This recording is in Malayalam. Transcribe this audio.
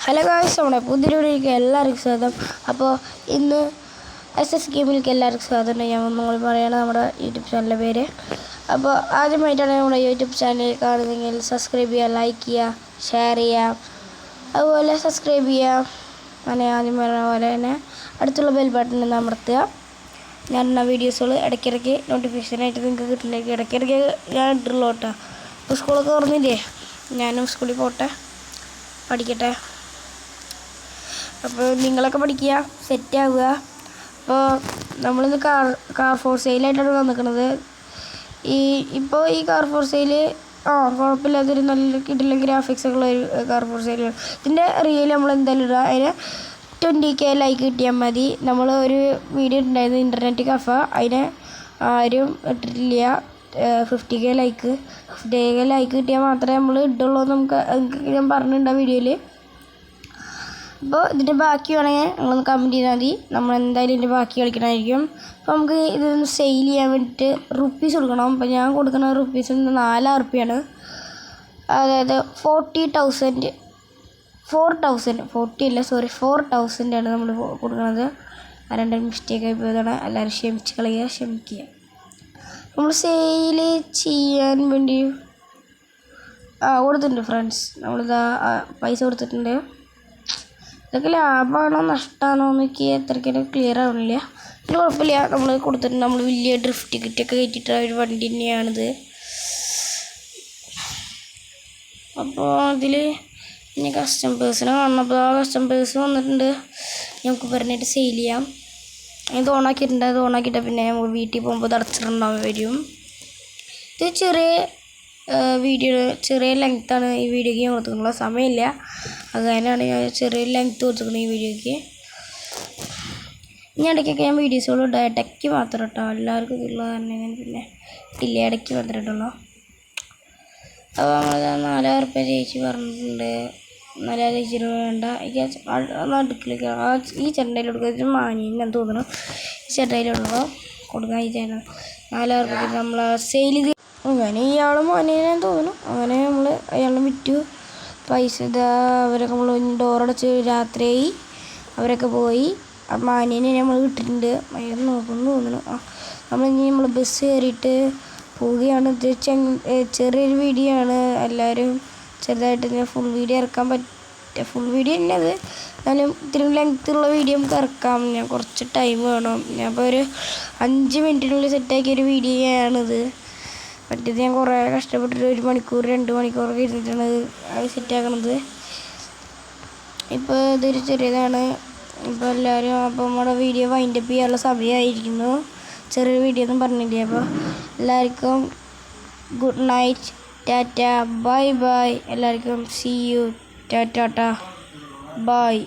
ഹലോ ഗായ്സ്, നമ്മുടെ പുതിയ വീഡിയോയിലേക്ക് എല്ലാവർക്കും സ്വാഗതം. അപ്പോൾ ഇന്ന് SS ഗെയിമിലേക്ക് എല്ലാവർക്കും സ്വാഗതം. ഞാൻ നമ്മൾ പറയുകയാണ് നമ്മുടെ യൂട്യൂബ് ചാനലിൻ്റെ പേര്. അപ്പോൾ ആദ്യമായിട്ടാണ് നമ്മുടെ യൂട്യൂബ് ചാനൽ കാണുന്നതെങ്കിൽ സബ്സ്ക്രൈബ് ചെയ്യുക, ലൈക്ക് ചെയ്യുക, ഷെയർ ചെയ്യുക, അതുപോലെ സബ്സ്ക്രൈബ് ചെയ്യുക. അങ്ങനെ ആദ്യം പറഞ്ഞ പോലെ തന്നെ അടുത്തുള്ള ബെൽ ബട്ടൺ അമർത്തുക. ഞാൻ ഇടുന്ന വീഡിയോസുകൾ ഇടയ്ക്കിടയ്ക്ക് നോട്ടിഫിക്കേഷനായിട്ട് നിങ്ങൾക്ക് കിട്ടുന്നതായിരിക്കും. ഇടയ്ക്കിടയ്ക്ക് ഞാൻ ഇട്ടുള്ളൂ കേട്ടോ. ഇപ്പോൾ സ്കൂളൊക്കെ തുറന്നില്ലേ, ഞാനും സ്കൂളിൽ പോട്ടെ, പഠിക്കട്ടെ. അപ്പോൾ നിങ്ങളൊക്കെ പഠിക്കുക, സെറ്റാവുക. അപ്പോൾ നമ്മളിന്ന് കാർ ഫോർ സെയിലായിട്ടാണ് വന്നിരിക്കുന്നത്. ഇപ്പോൾ ഈ കാർ ഫോർ സെയിൽ കുഴപ്പമില്ലാത്തൊരു നല്ല കിടിലൻ ഗ്രാഫിക്സൊക്കെ ഒരു കാർ ഫോർ സെയിൽ. ഇതിൻ്റെ റിയൽ നമ്മൾ എന്തായാലും ഇടുക. അതിന് 20K ലൈക്ക് കിട്ടിയാൽ മതി. നമ്മൾ ഒരു വീഡിയോ ഉണ്ടായിരുന്നു, ഇൻ്റർനെറ്റ് കഫ, അതിന് ആരും ഇട്ടിട്ടില്ല. 50K ലൈക്ക് കിട്ടിയാൽ മാത്രമേ നമ്മൾ ഇടുള്ളൂ എന്ന് നിങ്ങൾക്ക് ഞാൻ പറഞ്ഞിട്ടുണ്ട് ആ വീഡിയോയിൽ. അപ്പോൾ ഇതിൻ്റെ ബാക്കി വേണമെങ്കിൽ നിങ്ങളൊന്ന് കമൻറ്റ് ചെയ്താൽ മതി. നമ്മൾ എന്തായാലും ഇതിൻ്റെ ബാക്കി കളിക്കണമായിരിക്കും. അപ്പോൾ നമുക്ക് ഇതൊന്ന് സെയിൽ ചെയ്യാൻ വേണ്ടിയിട്ട് റുപ്പീസ് കൊടുക്കണം. അപ്പോൾ ഞാൻ കൊടുക്കുന്ന റുപ്പീസ് 4,000 റുപ്യാണ്. അതായത് 40,000 4,000 ആണ് നമ്മൾ കൊടുക്കുന്നത്. രണ്ട് മിസ്റ്റേക്ക് ആയി പോയതാണ്. എല്ലാവരും ക്ഷമിക്കുക. നമ്മൾ സെയിൽ ചെയ്യാൻ വേണ്ടി കൊടുത്തിട്ടുണ്ട് ഫ്രണ്ട്സ്. നമ്മളിതാ പൈസ കൊടുത്തിട്ടുണ്ട്. ഇതൊക്കെ ലാഭമാണോ നഷ്ടമാണോ എന്നൊക്കെ എത്രയ്ക്കും ക്ലിയർ ആവണില്ല. പിന്നെ കുഴപ്പമില്ല, നമ്മൾ കൊടുത്തിട്ടുണ്ട്. നമ്മൾ വലിയ ഡ്രിഫ്റ്റ് ടിക്കറ്റൊക്കെ കയറ്റിയിട്ടുള്ള ഒരു വണ്ടി തന്നെയാണിത്. അപ്പോൾ അതിൽ ഇനി കസ്റ്റമേഴ്സിനെ കാണുന്നപ്പോൾ ആ കസ്റ്റമേഴ്സ് വന്നിട്ടുണ്ട്. നമുക്ക് പറഞ്ഞിട്ട് സെയിൽ ചെയ്യാം. ഇത് ഓണാക്കിയിട്ട് പിന്നെ നമുക്ക് വീട്ടിൽ പോകുമ്പോൾ തടച്ചിട്ടുണ്ടാവും വരും. ഇത് ചെറിയ ലെങ്ത്താണ് ഈ വീഡിയോയ്ക്ക് ഞാൻ കൊടുത്തിട്ടുള്ള സമയമില്ല. അത് കാരണമാണ് ഞാൻ ചെറിയ ലെങ്ത്ത് കൊടുത്തിരിക്കുന്നത് ഈ വീഡിയോയ്ക്ക്. ഇനി ഇടയ്ക്കൊക്കെ ഞാൻ വീഡിയോസുകൾ ഇടാം, ഇടയ്ക്ക് മാത്രം കേട്ടോ. എല്ലാവർക്കും ഇതുള്ളത് തന്നെ ഞാൻ പിന്നെ ഇല്ല, ഇടയ്ക്ക് മാത്രമേ ഇട്ടുള്ളൂ. അപ്പോൾ നമ്മൾ 4,000 റുപ്യ ചേച്ചി പറഞ്ഞിട്ടുണ്ട്. 4,000 ചേച്ചി വേണ്ട, നടുക്കിലേക്ക് ഈ ചെണ്ടയിൽ കൊടുക്കുക. മാനിയെന്ന് തോന്നുന്നു ഈ ചെണ്ടയിലുള്ളതോ കൊടുക്കാൻ. ഈ ചേട്ടൻ 4,000 റുപ്യക്ക് നമ്മൾ സെയിൽ ചെയ്ത് അങ്ങനെ ഇയാൾ മാനിയനെന്ന് തോന്നുന്നു. അങ്ങനെ നമ്മൾ അയാളെ വിറ്റു. പൈസ അവരൊക്കെ നമ്മൾ ഡോറടച്ച് രാത്രിയായി. അവരൊക്കെ പോയി. ആ മാനിയനെ നമ്മൾ വിട്ടിട്ടുണ്ട്. അയാൾ നോക്കുന്നു തോന്നുന്നു. നമ്മൾ ബസ് കയറിയിട്ട് പോവുകയാണ്. ഇത് ചെറിയൊരു വീഡിയോ ആണ്. എല്ലാവരും ചെറുതായിട്ട് ഫുൾ വീഡിയോ ഇറക്കാൻ ഫുൾ വീഡിയോ തന്നെ അത്. എന്നാലും ഇത്തിരി ലെങ്ത്തുള്ള വീഡിയോ നമുക്ക് ഇറക്കാം. ഞാൻ കുറച്ച് ടൈം വേണം. ഞാൻ അപ്പോൾ ഒരു 5 മിനിറ്റിനുള്ളിൽ സെറ്റാക്കിയൊരു വീഡിയോ ആണിത്. മറ്റേത് ഞാൻ കുറേ കഷ്ടപ്പെട്ടിട്ട് 1 മണിക്കൂർ 2 മണിക്കൂറൊക്കെ ഇരുന്നിട്ടാണ് അത് സെറ്റാക്കണത്. ഇപ്പോൾ ഇതൊരു ചെറിയതാണ്. ഇപ്പോൾ എല്ലാവരും അപ്പോൾ നമ്മുടെ വീഡിയോ വൈൻഡപ്പ് ചെയ്യാനുള്ള സമയമായിരിക്കുന്നു. ചെറിയൊരു വീഡിയോ ഒന്നും പറഞ്ഞില്ല. അപ്പോൾ എല്ലാവർക്കും ഗുഡ് നൈറ്റ്, ടാറ്റ, ബൈ. എല്ലാവർക്കും സീ യു, ടാറ്റ, ബൈ.